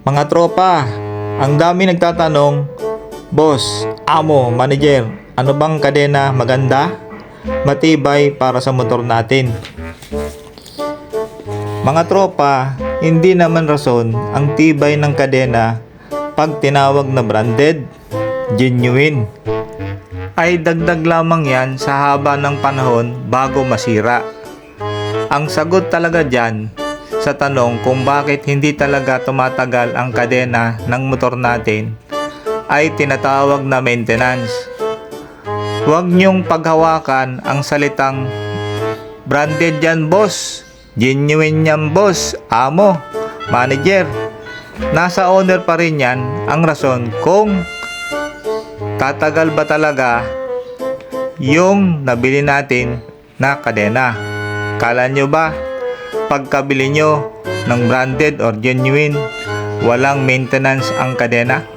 Mga tropa, ang dami nagtatanong, boss, amo, manager, ano bang kadena maganda, matibay para sa motor natin? Mga tropa, hindi naman rason ang tibay ng kadena pag tinawag na branded, genuine. Ay dagdag lamang yan sa haba ng panahon bago masira. Ang sagot talaga dyan sa tanong kung bakit hindi talaga tumatagal ang kadena ng motor natin ay tinatawag na maintenance. Huwag niyong paghawakan ang salitang branded yan boss, genuine yan boss, amo, manager. Nasa owner pa rin yan ang rason kung tatagal ba talaga yung nabili natin na kadena. Kala nyo ba pagkabili nyo ng branded or genuine, walang maintenance ang kadena?